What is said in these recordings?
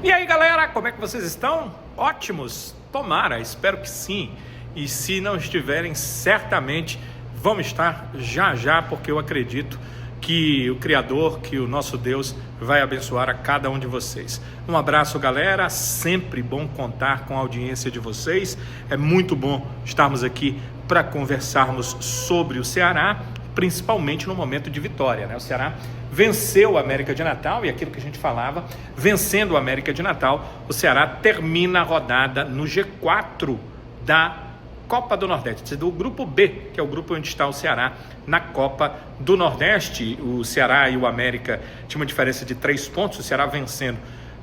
E aí galera, como é que vocês estão? Ótimos? Tomara, espero que sim. E se não estiverem, certamente vão estar já já, porque eu acredito que o Criador, que o nosso Deus vai abençoar a cada um de vocês. Um abraço galera, sempre bom contar com a audiência de vocês. É muito bom estarmos aqui para conversarmos sobre o Ceará, principalmente no momento de vitória, né? O Ceará venceu o América de Natal e aquilo que a gente falava, vencendo o América de Natal, o Ceará termina a rodada no G4 da Copa do Nordeste, do grupo B, que é o grupo onde está o Ceará na Copa do Nordeste. O Ceará e o América tinham uma diferença de 3 pontos, o Ceará vencendo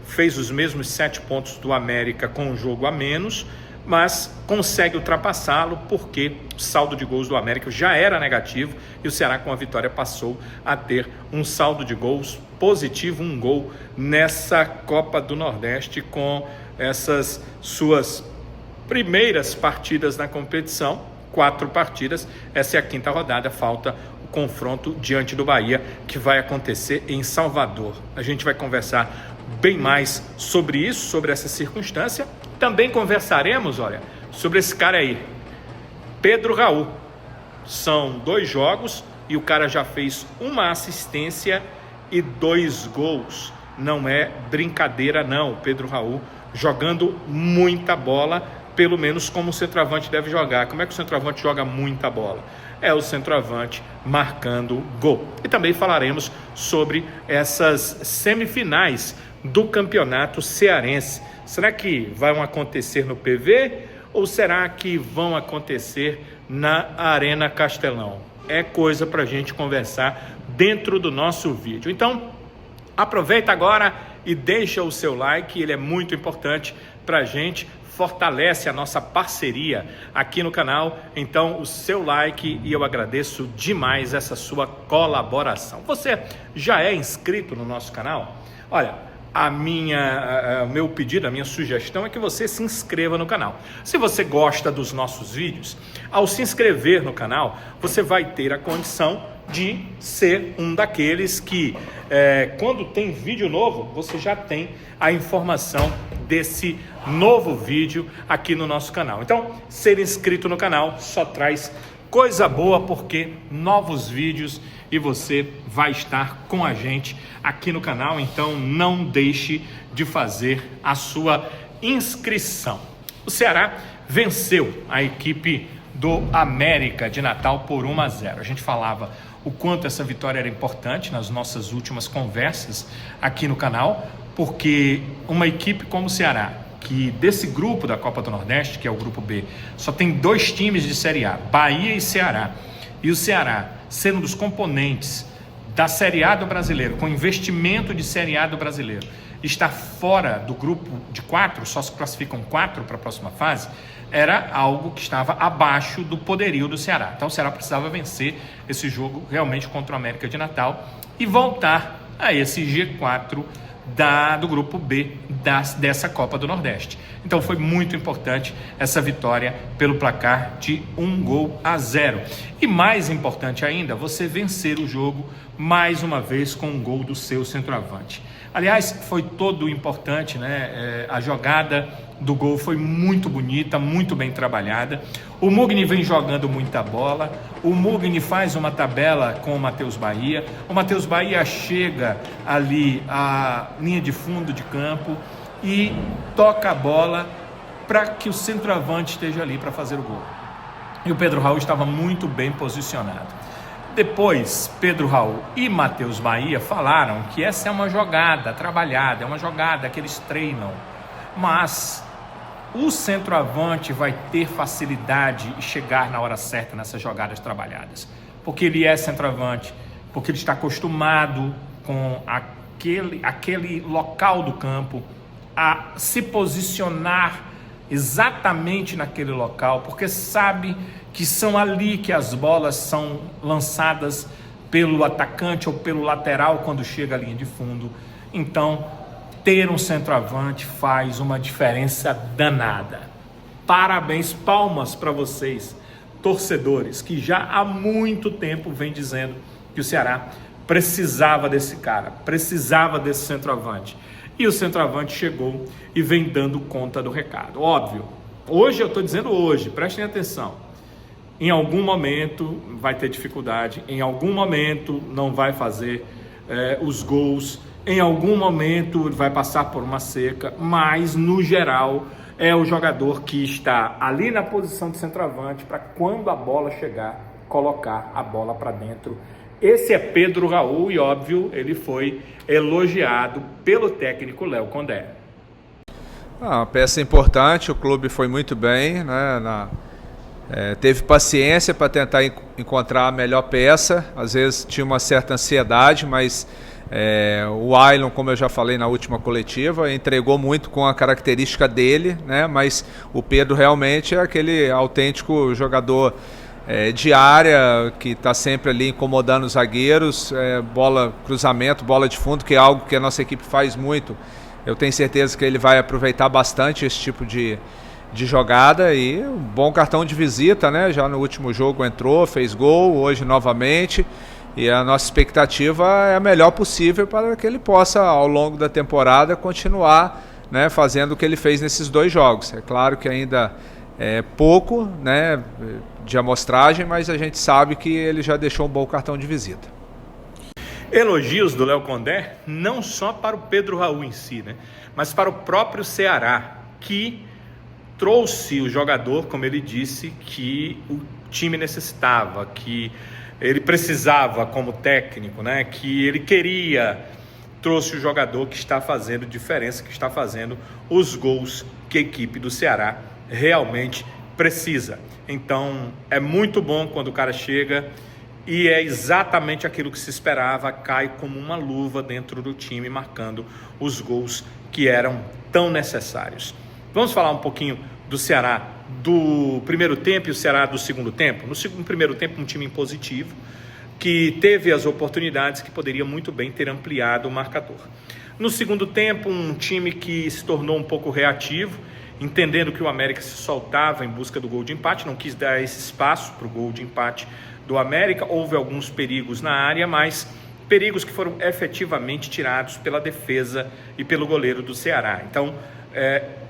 fez os mesmos 7 pontos do América com um jogo a menos, mas consegue ultrapassá-lo porque o saldo de gols do América já era negativo e o Ceará com a vitória passou a ter um saldo de gols positivo, um gol nessa Copa do Nordeste com essas suas primeiras partidas na competição, 4 partidas, essa é a 5ª rodada, falta o confronto diante do Bahia que vai acontecer em Salvador. A gente vai conversar bem mais sobre isso, sobre essa circunstância. Também conversaremos, olha, sobre esse cara aí, Pedro Raul. São 2 jogos e o cara já fez 1 assistência e 2 gols. Não é brincadeira não, Pedro Raul jogando muita bola, pelo menos como o centroavante deve jogar. Como é que o centroavante joga muita bola? É o centroavante marcando gol. E também falaremos sobre essas semifinais do campeonato cearense. Será que vão acontecer no PV ou será que vão acontecer na Arena Castelão? É coisa para a gente conversar dentro do nosso vídeo. Então, aproveita agora e deixa o seu like, ele é muito importante para a gente, fortalece a nossa parceria aqui no canal. Então, o seu like, e eu agradeço demais essa sua colaboração. Você já é inscrito no nosso canal? Olha, o meu pedido, a minha sugestão é que você se inscreva no canal. Se você gosta dos nossos vídeos, ao se inscrever no canal, você vai ter a condição de ser um daqueles que, quando tem vídeo novo, você já tem a informação desse novo vídeo aqui no nosso canal. Então, ser inscrito no canal só traz coisa boa, porque novos vídeos e você vai estar com a gente aqui no canal, então não deixe de fazer a sua inscrição. O Ceará venceu a equipe do América de Natal por 1-0. A gente falava o quanto essa vitória era importante nas nossas últimas conversas aqui no canal, porque uma equipe como o Ceará, que desse grupo da Copa do Nordeste, que é o grupo B, só tem 2 times de Série A, Bahia e Ceará, e o Ceará sendo um dos componentes da Série A do Brasileiro, com investimento de Série A do Brasileiro, está fora do grupo de 4, só se classificam 4 para a próxima fase, era algo que estava abaixo do poderio do Ceará. Então o Ceará precisava vencer esse jogo realmente contra o América de Natal e voltar a esse G4 do grupo B dessa Copa do Nordeste. Então foi muito importante essa vitória pelo placar de 1-0. E mais importante ainda, você vencer o jogo mais uma vez com um gol do seu centroavante. Aliás, foi todo importante, né? A jogada do gol foi muito bonita, muito bem trabalhada. O Mugni vem jogando muita bola. O Mugni faz uma tabela com o Matheus Bahia. O Matheus Bahia chega ali à linha de fundo de campo e toca a bola para que o centroavante esteja ali para fazer o gol. E o Pedro Raul estava muito bem posicionado. Depois, Pedro Raul e Matheus Bahia falaram que essa é uma jogada trabalhada, é uma jogada que eles treinam, mas o centroavante vai ter facilidade e chegar na hora certa nessas jogadas trabalhadas, porque ele é centroavante, porque ele está acostumado com aquele local do campo, a se posicionar exatamente naquele local, porque sabe que são ali que as bolas são lançadas pelo atacante ou pelo lateral quando chega à linha de fundo. Então, ter um centroavante faz uma diferença danada. Parabéns, palmas para vocês, torcedores, que já há muito tempo vem dizendo que o Ceará precisava desse cara, precisava desse centroavante. e o centroavante chegou e vem dando conta do recado. Óbvio, hoje eu estou dizendo hoje, prestem atenção, em algum momento vai ter dificuldade, em algum momento não vai fazer os gols, em algum momento vai passar por uma seca, mas no geral é o jogador que está ali na posição de centroavante para quando a bola chegar, colocar a bola para dentro. Esse é Pedro Raul e, óbvio, ele foi elogiado pelo técnico Léo Condé. Uma peça importante, o clube foi muito bem, né? Teve paciência para tentar encontrar a melhor peça, às vezes tinha uma certa ansiedade, mas o Ailon, como eu já falei na última coletiva, entregou muito com a característica dele, né? Mas o Pedro realmente é aquele autêntico jogador de área, que está sempre ali incomodando os zagueiros, bola, cruzamento, bola de fundo, que é algo que a nossa equipe faz muito. Eu tenho certeza que ele vai aproveitar bastante esse tipo de jogada, e um bom cartão de visita, né? Já no último jogo entrou, fez gol, hoje novamente, e a nossa expectativa é a melhor possível para que ele possa, ao longo da temporada, continuar, né, fazendo o que ele fez nesses 2 jogos. É claro que ainda é pouco, né, de amostragem, mas a gente sabe que ele já deixou um bom cartão de visita. Elogios do Léo Condé não só para o Pedro Raul em si, né, mas para o próprio Ceará, que trouxe o jogador, como ele disse, que o time necessitava, que ele precisava como técnico, né, que ele queria. Trouxe o jogador que está fazendo diferença, que está fazendo os gols que a equipe do Ceará realmente precisa. Então é muito bom quando o cara chega e é exatamente aquilo que se esperava, cai como uma luva dentro do time, marcando os gols que eram tão necessários. Vamos falar um pouquinho do Ceará do primeiro tempo e o Ceará do segundo tempo. No primeiro tempo, um time impositivo, que teve as oportunidades, que poderia muito bem ter ampliado o marcador. No segundo tempo, um time que se tornou um pouco reativo, entendendo que o América se soltava em busca do gol de empate, não quis dar esse espaço para o gol de empate do América. Houve alguns perigos na área, mas perigos que foram efetivamente tirados pela defesa e pelo goleiro do Ceará. Então,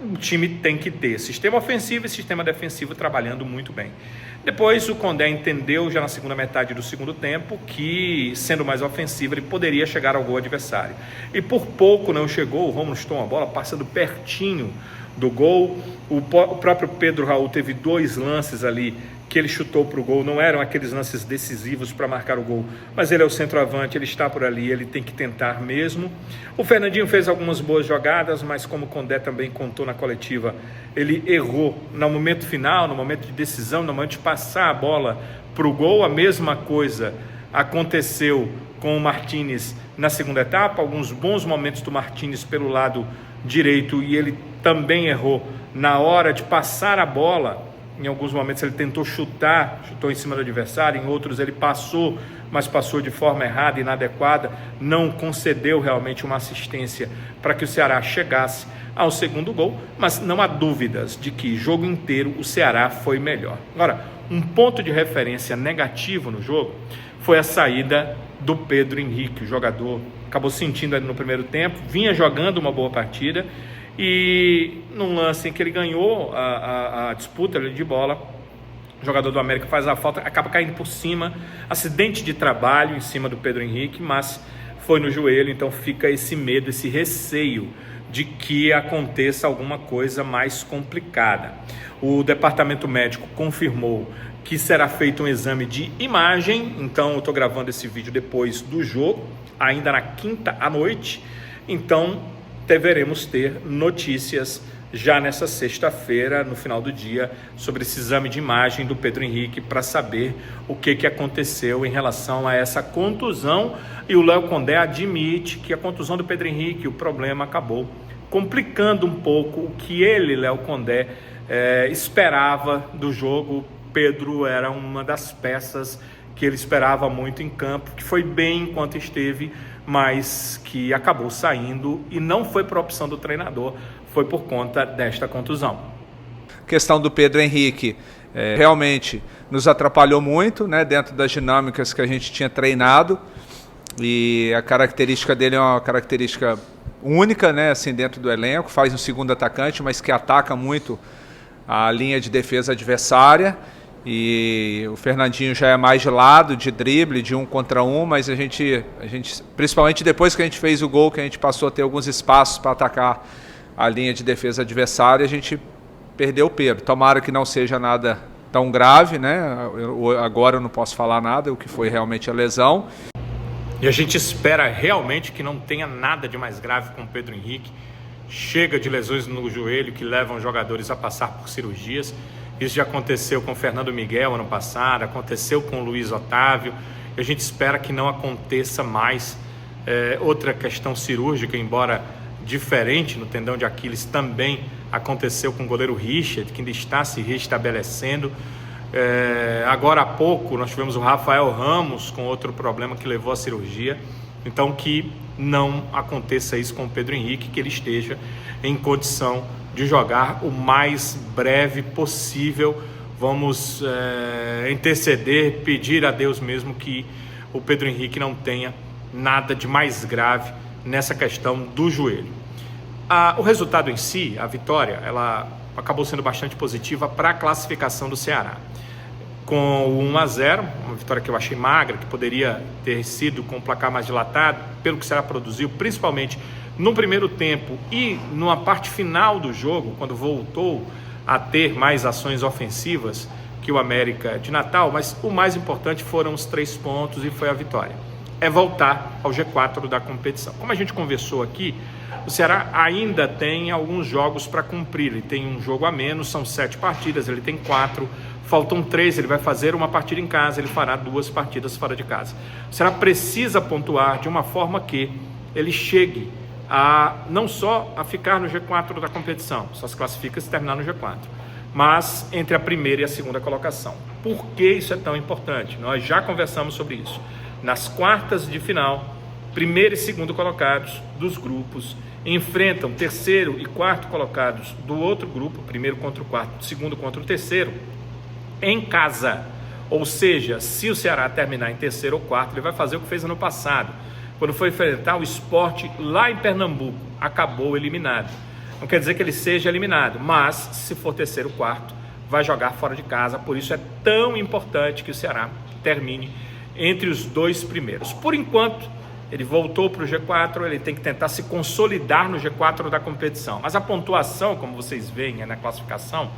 o time tem que ter sistema ofensivo e sistema defensivo trabalhando muito bem. Depois o Condé entendeu já na segunda metade do segundo tempo que, sendo mais ofensivo, ele poderia chegar ao gol adversário. E por pouco não chegou, o Rômulo chutou uma bola passando pertinho do gol. O próprio Pedro Raul teve 2 lances ali que ele chutou para o gol, não eram aqueles lances decisivos para marcar o gol, mas ele é o centroavante, ele está por ali, ele tem que tentar mesmo. O Fernandinho fez algumas boas jogadas, mas como o Condé também contou na coletiva, ele errou no momento final, no momento de decisão, no momento de passar a bola para o gol. A mesma coisa aconteceu com o Martínez na segunda etapa, alguns bons momentos do Martínez pelo lado direito, e ele também errou na hora de passar a bola. Em alguns momentos ele tentou chutou em cima do adversário, em outros ele passou, mas passou de forma errada, inadequada, não concedeu realmente uma assistência para que o Ceará chegasse ao segundo gol, mas não há dúvidas de que jogo inteiro o Ceará foi melhor. Agora, um ponto de referência negativo no jogo foi a saída do Pedro Henrique. O jogador acabou sentindo ali no primeiro tempo, vinha jogando uma boa partida, e num lance em que ele ganhou a disputa de bola, o jogador do América faz a falta, acaba caindo por cima, acidente de trabalho em cima do Pedro Henrique, mas foi no joelho. Então fica esse medo, esse receio de que aconteça alguma coisa mais complicada. O departamento médico confirmou que será feito um exame de imagem, então eu estou gravando esse vídeo depois do jogo, ainda na quinta à noite, então deveremos ter notícias já nessa sexta-feira, no final do dia, sobre esse exame de imagem do Pedro Henrique, para saber o que aconteceu em relação a essa contusão. E o Léo Condé admite que a contusão do Pedro Henrique, o problema acabou complicando um pouco o que ele, Léo Condé, esperava do jogo. Pedro era uma das peças que ele esperava muito em campo, que foi bem enquanto esteve, mas que acabou saindo, e não foi por opção do treinador, foi por conta desta contusão. A questão do Pedro Henrique realmente nos atrapalhou muito, né, dentro das dinâmicas que a gente tinha treinado, e a característica dele é uma característica única, né, assim, dentro do elenco, faz um segundo atacante, mas que ataca muito a linha de defesa adversária. E o Fernandinho já é mais de lado, de drible, de 1 contra 1, mas a gente, principalmente depois que a gente fez o gol, que a gente passou a ter alguns espaços para atacar a linha de defesa adversária, a gente perdeu o Pedro. Tomara que não seja nada tão grave, né? Agora eu não posso falar nada, o que foi realmente a lesão. E a gente espera realmente que não tenha nada de mais grave com o Pedro Henrique. Chega de lesões no joelho que levam jogadores a passar por cirurgias. Isso já aconteceu com o Fernando Miguel ano passado, aconteceu com o Luiz Otávio, e a gente espera que não aconteça mais. Outra questão cirúrgica, embora diferente, no tendão de Aquiles também aconteceu com o goleiro Richard, que ainda está se restabelecendo. Agora há pouco nós tivemos o Rafael Ramos com outro problema que levou à cirurgia. Então que não aconteça isso com o Pedro Henrique, que ele esteja em condição de jogar o mais breve possível. Vamos interceder, pedir a Deus mesmo que o Pedro Henrique não tenha nada de mais grave nessa questão do joelho. O resultado em si, a vitória, ela acabou sendo bastante positiva para a classificação do Ceará. Com o 1-0, uma vitória que eu achei magra, que poderia ter sido com um placar mais dilatado, pelo que o Ceará produziu, principalmente no primeiro tempo e numa parte final do jogo, quando voltou a ter mais ações ofensivas que o América de Natal, mas o mais importante foram os 3 pontos e foi a vitória. É voltar ao G4 da competição. Como a gente conversou aqui, o Ceará ainda tem alguns jogos para cumprir. Ele tem um jogo a menos, são 7 partidas, ele tem 4, faltam 3, ele vai fazer uma partida em casa, ele fará 2 partidas fora de casa. O Ceará precisa pontuar de uma forma que ele chegue não só a ficar no G4 da competição, só se classifica se terminar no G4, mas entre a primeira e a segunda colocação. Por que isso é tão importante? Nós já conversamos sobre isso. Nas quartas de final, primeiro e segundo colocados dos grupos enfrentam terceiro e quarto colocados do outro grupo, primeiro contra o quarto, segundo contra o terceiro, em casa. Ou seja, se o Ceará terminar em terceiro ou quarto, ele vai fazer o que fez ano passado, quando foi enfrentar o Sport lá em Pernambuco, acabou eliminado. Não quer dizer que ele seja eliminado, mas se for terceiro ou quarto, vai jogar fora de casa. Por isso é tão importante que o Ceará termine entre os 2 primeiros. Por enquanto, ele voltou para o G4, ele tem que tentar se consolidar no G4 da competição. Mas a pontuação, como vocês veem na classificação,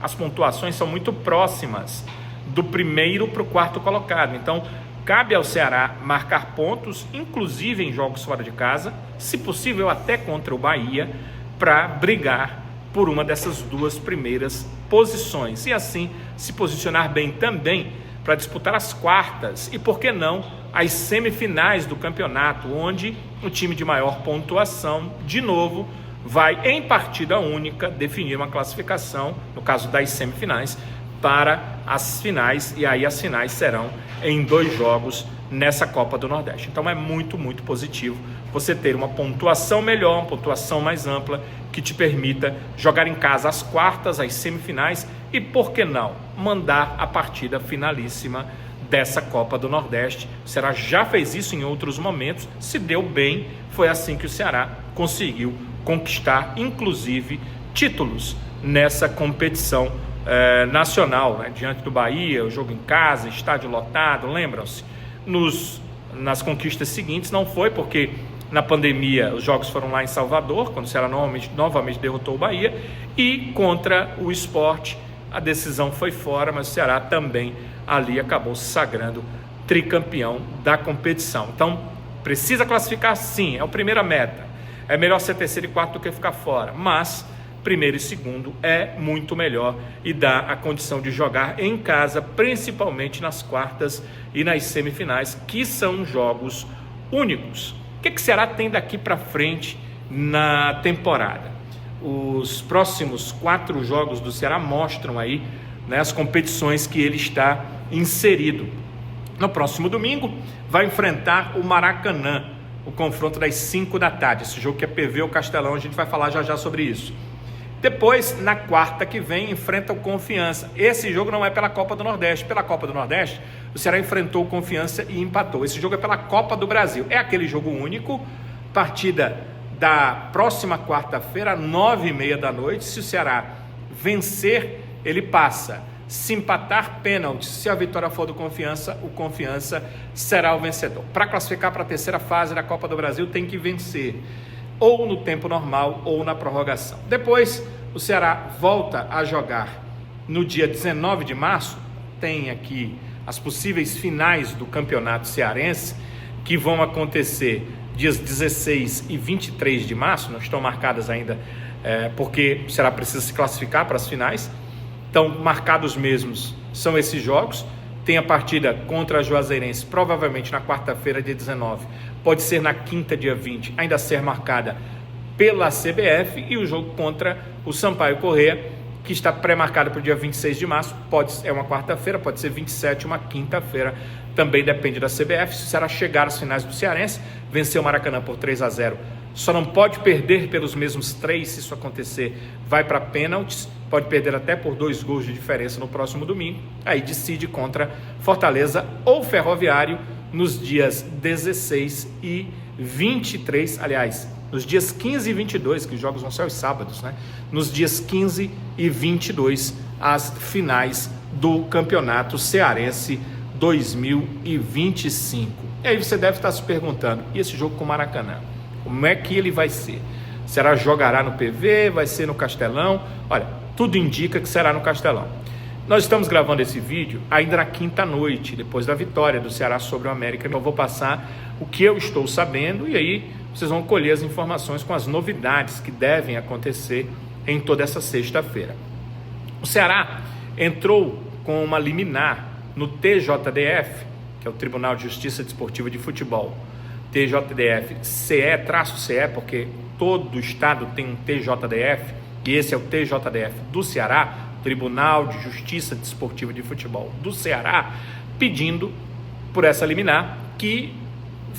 as pontuações são muito próximas do primeiro para o quarto colocado. Então, cabe ao Ceará marcar pontos, inclusive em jogos fora de casa, se possível até contra o Bahia, para brigar por uma dessas 2 primeiras posições. E assim se posicionar bem também para disputar as quartas e, por que não, as semifinais do campeonato, onde o time de maior pontuação, de novo, vai em partida única definir uma classificação, no caso das semifinais, para as finais, e aí as finais serão em 2 jogos nessa Copa do Nordeste. Então é muito, muito positivo você ter uma pontuação melhor, uma pontuação mais ampla, que te permita jogar em casa as quartas, as semifinais e, por que não, mandar a partida finalíssima dessa Copa do Nordeste. O Ceará já fez isso em outros momentos, se deu bem, foi assim que o Ceará conseguiu conquistar, inclusive, títulos nessa competição nacional, né? Diante do Bahia, o jogo em casa, estádio lotado, lembram-se? Nas conquistas seguintes não foi, porque na pandemia os jogos foram lá em Salvador, quando o Ceará novamente derrotou o Bahia, e contra o Sport a decisão foi fora, mas o Ceará também ali acabou se sagrando tricampeão da competição. Então, precisa classificar sim, é a primeira meta. É melhor ser terceiro e quarto do que ficar fora, mas primeiro e segundo é muito melhor e dá a condição de jogar em casa, principalmente nas quartas e nas semifinais, que são jogos únicos. O que o Ceará tem daqui para frente na temporada? Os próximos 4 jogos do Ceará mostram aí, né, as competições que ele está inserido. No próximo domingo vai enfrentar o Maracanã, o confronto das 5 da tarde, esse jogo que é PV ou Castelão, a gente vai falar já sobre isso. Depois, na quarta que vem, enfrenta o Confiança. Esse jogo não é pela Copa do Nordeste. Pela Copa do Nordeste, o Ceará enfrentou o Confiança e empatou. Esse jogo é pela Copa do Brasil. É aquele jogo único, partida da próxima quarta-feira, 9h30 da noite. Se o Ceará vencer, ele passa. Se empatar, pênalti. Se a vitória for do Confiança, o Confiança será o vencedor. Para classificar para a terceira fase da Copa do Brasil, tem que vencer, ou no tempo normal ou na prorrogação. Depois, o Ceará volta a jogar no dia 19 de março. Tem aqui as possíveis finais do Campeonato Cearense, que vão acontecer dias 16 e 23 de março, não estão marcadas ainda, porque o Ceará precisa se classificar para as finais. Então, marcados mesmos são esses jogos. Tem a partida contra a Juazeirense, provavelmente na quarta-feira, dia 19. Pode ser na quinta, dia 20, ainda ser marcada pela CBF. E o jogo contra o Sampaio Corrêa, que está pré-marcado para o dia 26 de março. É uma quarta-feira, pode ser 27, uma quinta-feira. Também depende da CBF. Se o Ceará chegar às finais do Cearense, vencer o Maracanã por 3-0. Só não pode perder pelos mesmos 3, se isso acontecer, vai para pênaltis. Pode perder até por 2 gols de diferença no próximo domingo. Aí decide contra Fortaleza ou Ferroviário nos dias 16 e 23. Aliás, nos dias 15 e 22, que os jogos vão ser aos sábados, né? Nos dias 15 e 22, as finais do Campeonato Cearense 2025. E aí você deve estar se perguntando, e esse jogo com o Maracanã? Como é que ele vai ser? Será jogará no PV? Vai ser no Castelão? Olha, tudo indica que será no Castelão. Nós estamos gravando esse vídeo ainda na quinta-noite, depois da vitória do Ceará sobre o América. Eu vou passar o que eu estou sabendo e aí vocês vão colher as informações com as novidades que devem acontecer em toda essa sexta-feira. O Ceará entrou com uma liminar no TJDF, que é o Tribunal de Justiça Desportiva de Futebol. TJDF-CE, porque todo estado tem um TJDF, e esse é o TJDF do Ceará, Tribunal de Justiça Desportiva de Futebol do Ceará, pedindo por essa liminar que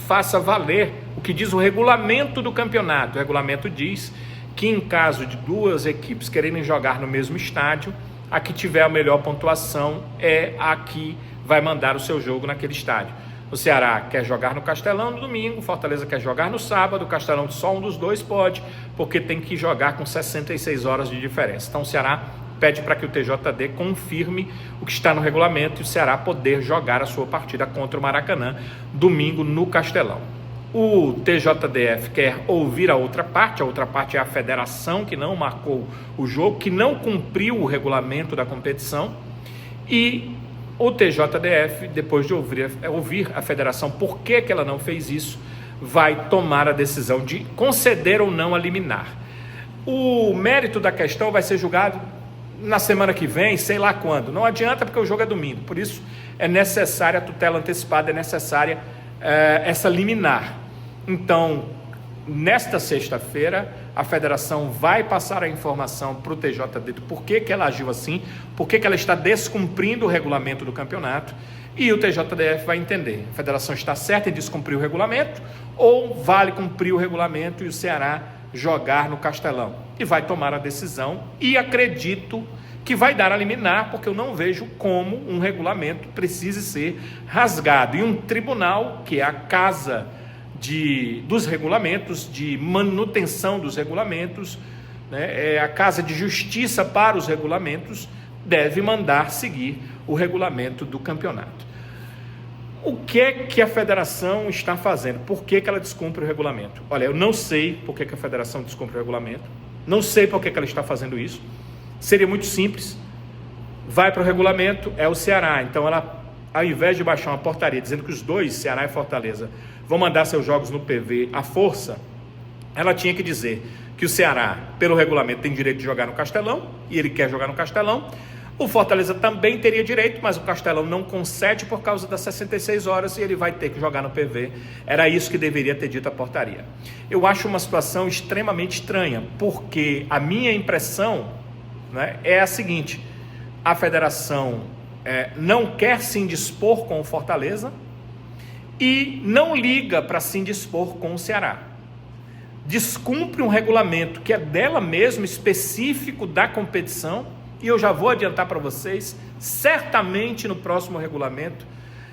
faça valer o que diz o regulamento do campeonato. O regulamento diz que em caso de 2 equipes quererem jogar no mesmo estádio, a que tiver a melhor pontuação é a que vai mandar o seu jogo naquele estádio. O Ceará quer jogar no Castelão no domingo, o Fortaleza quer jogar no sábado, o Castelão só um dos dois pode, porque tem que jogar com 66 horas de diferença. Então o Ceará pede para que o TJD confirme o que está no regulamento e o Ceará poder jogar a sua partida contra o Maracanã domingo no Castelão. O TJDF quer ouvir a outra parte é a federação que não marcou o jogo, que não cumpriu o regulamento da competição, e o TJDF, depois de ouvir a federação por que ela não fez isso, vai tomar a decisão de conceder ou não a liminar. O mérito da questão vai ser julgado na semana que vem, sei lá quando. Não adianta, porque o jogo é domingo, por isso é necessária a tutela antecipada, é necessária essa liminar. Então, nesta sexta-feira, a federação vai passar a informação para o TJD do porquê que ela agiu assim, porquê que ela está descumprindo o regulamento do campeonato, e o TJDF vai entender. A federação está certa em descumprir o regulamento, ou vale cumprir o regulamento e o Ceará jogar no Castelão. E vai tomar a decisão, e acredito que vai dar a liminar, porque eu não vejo como um regulamento precise ser rasgado. E um tribunal, que é a casa dos regulamentos, de manutenção dos regulamentos, né, é a casa de justiça para os regulamentos, deve mandar seguir o regulamento do campeonato. O que é que a federação está fazendo? Por que ela descumpre o regulamento? Olha, eu não sei por que a federação descumpre o regulamento, não sei por que ela está fazendo isso. Seria muito simples, vai para o regulamento, é o Ceará, então ela, ao invés de baixar uma portaria dizendo que os dois, Ceará e Fortaleza, vão mandar seus jogos no PV à força, ela tinha que dizer que o Ceará, pelo regulamento, tem direito de jogar no Castelão, e ele quer jogar no Castelão. O Fortaleza também teria direito, mas o Castelão não concede por causa das 66 horas e ele vai ter que jogar no PV. Era isso que deveria ter dito a portaria. Eu acho uma situação extremamente estranha, porque a minha impressão, né, é a seguinte: a federação não quer se indispor com o Fortaleza e não liga para se indispor com o Ceará. Descumpre um regulamento que é dela mesma, específico da competição, e eu já vou adiantar para vocês, certamente no próximo regulamento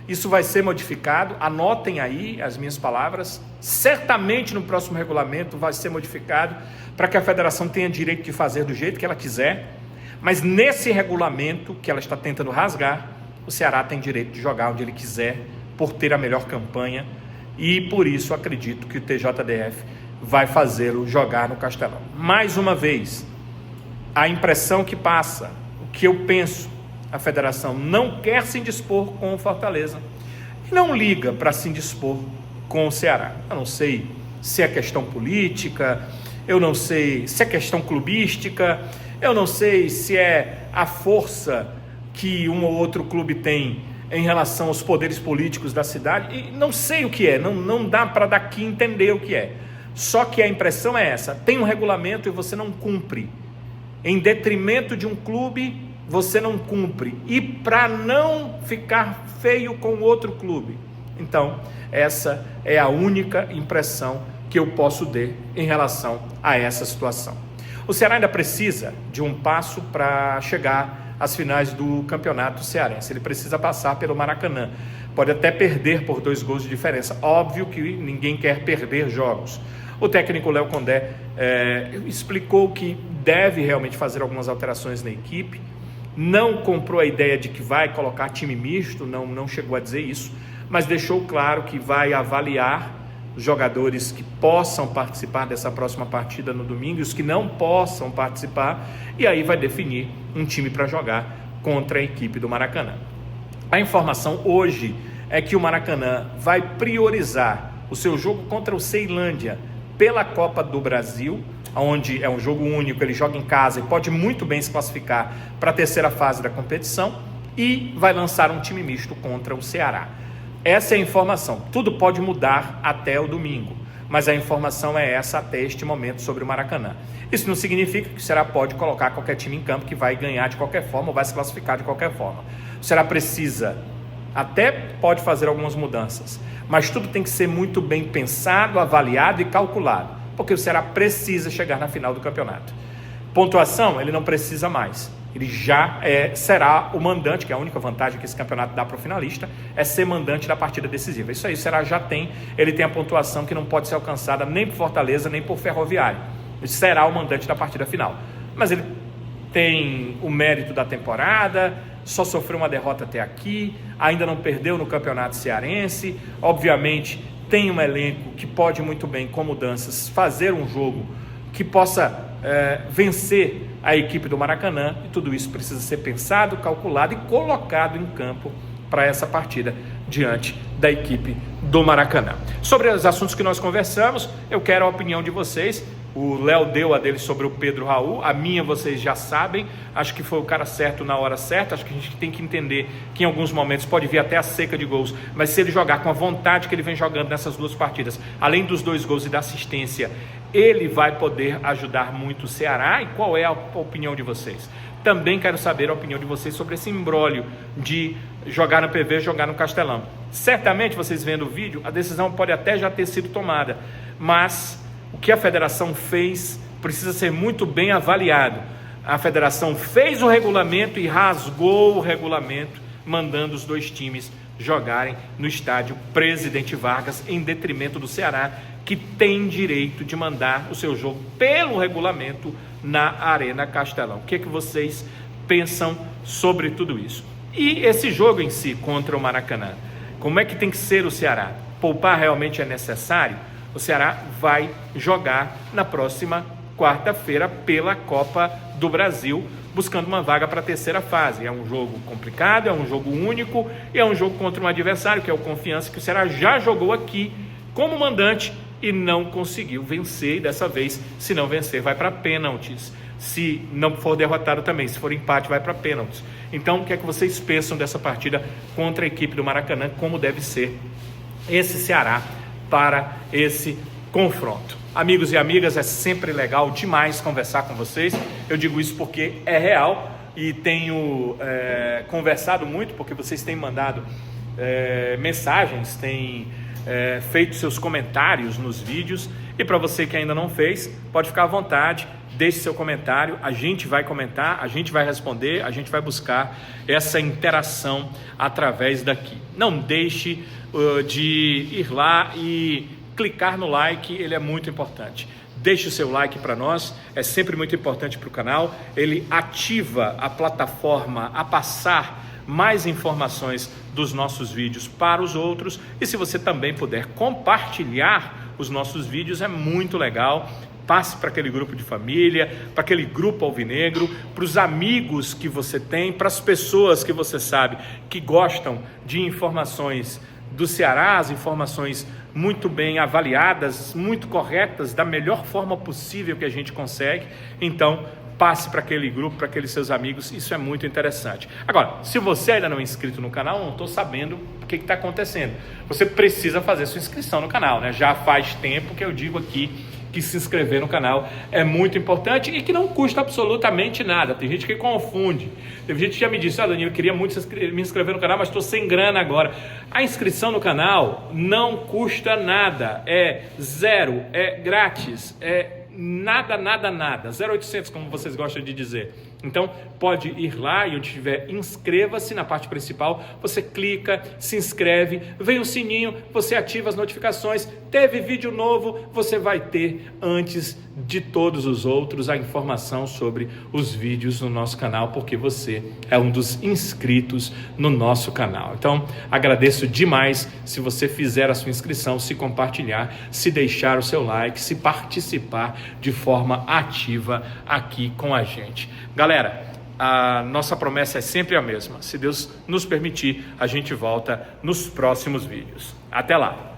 Isso vai ser modificado, anotem aí as minhas palavras. Certamente no próximo regulamento vai ser modificado para que a federação tenha direito de fazer do jeito que ela quiser. Mas nesse regulamento que ela está tentando rasgar, o Ceará tem direito de jogar onde ele quiser, por ter a melhor campanha, e por isso acredito que o TJDF vai fazê-lo jogar no Castelão. Mais uma vez, a impressão que passa, o que eu penso, a federação não quer se indispor com o Fortaleza e não liga para se indispor com o Ceará. Eu não sei se é questão política, eu não sei se é questão clubística, eu não sei se é a força que um ou outro clube tem em relação aos poderes políticos da cidade, e não sei o que é, não dá para daqui entender o que é. Só que a impressão é essa: tem um regulamento e você não cumpre. Em detrimento de um clube, você não cumpre. E para não ficar feio com outro clube. Então, essa é a única impressão que eu posso ter em relação a essa situação. O Ceará ainda precisa de um passo para chegar às finais do campeonato cearense. Ele precisa passar pelo Maracanã. Pode até perder por 2 gols de diferença. Óbvio que ninguém quer perder jogos. O técnico Léo Condé explicou que deve realmente fazer algumas alterações na equipe. Não comprou a ideia de que vai colocar time misto, não chegou a dizer isso, mas deixou claro que vai avaliar os jogadores que possam participar dessa próxima partida no domingo e os que não possam participar, e aí vai definir um time para jogar contra a equipe do Maracanã. A informação hoje é que o Maracanã vai priorizar o seu jogo contra o Ceilândia pela Copa do Brasil, onde é um jogo único, ele joga em casa e pode muito bem se classificar para a terceira fase da competição, e vai lançar um time misto contra o Ceará. Essa é a informação. Tudo pode mudar até o domingo, mas a informação é essa até este momento sobre o Maracanã. Isso não significa que o Ceará pode colocar qualquer time em campo que vai ganhar de qualquer forma ou vai se classificar de qualquer forma. O Ceará precisa, até pode fazer algumas mudanças, mas tudo tem que ser muito bem pensado, avaliado e calculado, porque o Ceará precisa chegar na final do campeonato. Pontuação, ele não precisa mais. Ele já será o mandante, que é a única vantagem que esse campeonato dá para o finalista, é ser mandante da partida decisiva. Isso aí o Ceará já tem, ele tem a pontuação que não pode ser alcançada nem por Fortaleza, nem por Ferroviário. Ele será o mandante da partida final. Mas ele tem o mérito da temporada, só sofreu uma derrota até aqui, ainda não perdeu no campeonato cearense, obviamente tem um elenco que pode muito bem, com mudanças, fazer um jogo que possa vencer a equipe do Maracanã, e tudo isso precisa ser pensado, calculado e colocado em campo para essa partida diante da equipe do Maracanã. Sobre os assuntos que nós conversamos, eu quero a opinião de vocês. O Léo deu a dele sobre o Pedro Raul, a minha vocês já sabem, acho que foi o cara certo na hora certa. Acho que a gente tem que entender que em alguns momentos pode vir até a seca de gols, mas se ele jogar com a vontade que ele vem jogando nessas 2 partidas, além dos 2 gols e da assistência, ele vai poder ajudar muito o Ceará. E qual é a opinião de vocês? Também quero saber a opinião de vocês sobre esse imbróglio de jogar no PV, jogar no Castelão. Certamente vocês vendo o vídeo, a decisão pode até já ter sido tomada, mas o que a federação fez precisa ser muito bem avaliado. A federação fez o regulamento e rasgou o regulamento, mandando os 2 times jogarem no estádio Presidente Vargas, em detrimento do Ceará, que tem direito de mandar o seu jogo pelo regulamento na Arena Castelão. O que vocês pensam sobre tudo isso? E esse jogo em si contra o Maracanã, como é que tem que ser o Ceará? Poupar realmente é necessário? O Ceará vai jogar na próxima quarta-feira pela Copa do Brasil, buscando uma vaga para a terceira fase. É um jogo complicado, é um jogo único e é um jogo contra um adversário que é o Confiança, que o Ceará já jogou aqui como mandante e não conseguiu vencer, e dessa vez, se não vencer, vai para pênaltis. Se não for derrotado também, se for empate, vai para pênaltis. Então, o que é que vocês pensam dessa partida contra a equipe do Maracanã? Como deve ser esse Ceará para esse confronto? Amigos e amigas, é sempre legal demais conversar com vocês. Eu digo isso porque é real e tenho conversado muito, porque vocês têm mandado mensagens, têm feito seus comentários nos vídeos. E para você que ainda não fez, pode ficar à vontade, deixe seu comentário, a gente vai comentar, a gente vai responder, a gente vai buscar essa interação através daqui. Não deixe de ir lá e clicar no like, ele é muito importante. Deixe o seu like para nós, é sempre muito importante para o canal, ele ativa a plataforma a passar mais informações dos nossos vídeos para os outros, e se você também puder compartilhar os nossos vídeos, é muito legal. Passe para aquele grupo de família, para aquele grupo alvinegro, para os amigos que você tem, para as pessoas que você sabe que gostam de informações do Ceará, as informações muito bem avaliadas, muito corretas, da melhor forma possível que a gente consegue. Então, passe para aquele grupo, para aqueles seus amigos, isso é muito interessante. Agora, se você ainda não é inscrito no canal, não estou sabendo o que está acontecendo. Você precisa fazer sua inscrição no canal, né? Já faz tempo que eu digo aqui que se inscrever no canal é muito importante e que não custa absolutamente nada. Tem gente que confunde. Tem gente que já me disse: Danilo, eu queria muito me inscrever no canal, mas estou sem grana agora. A inscrição no canal não custa nada, é zero, é grátis, é nada, 0800, como vocês gostam de dizer. Então pode ir lá e onde tiver, inscreva-se na parte principal, você clica, se inscreve, vem o sininho, você ativa as notificações, teve vídeo novo, você vai ter antes de todos os outros a informação sobre os vídeos no nosso canal, porque você é um dos inscritos no nosso canal. Então agradeço demais se você fizer a sua inscrição, se compartilhar, se deixar o seu like, se participar de forma ativa aqui com a gente. Galera, a nossa promessa é sempre a mesma. Se Deus nos permitir, a gente volta nos próximos vídeos. Até lá!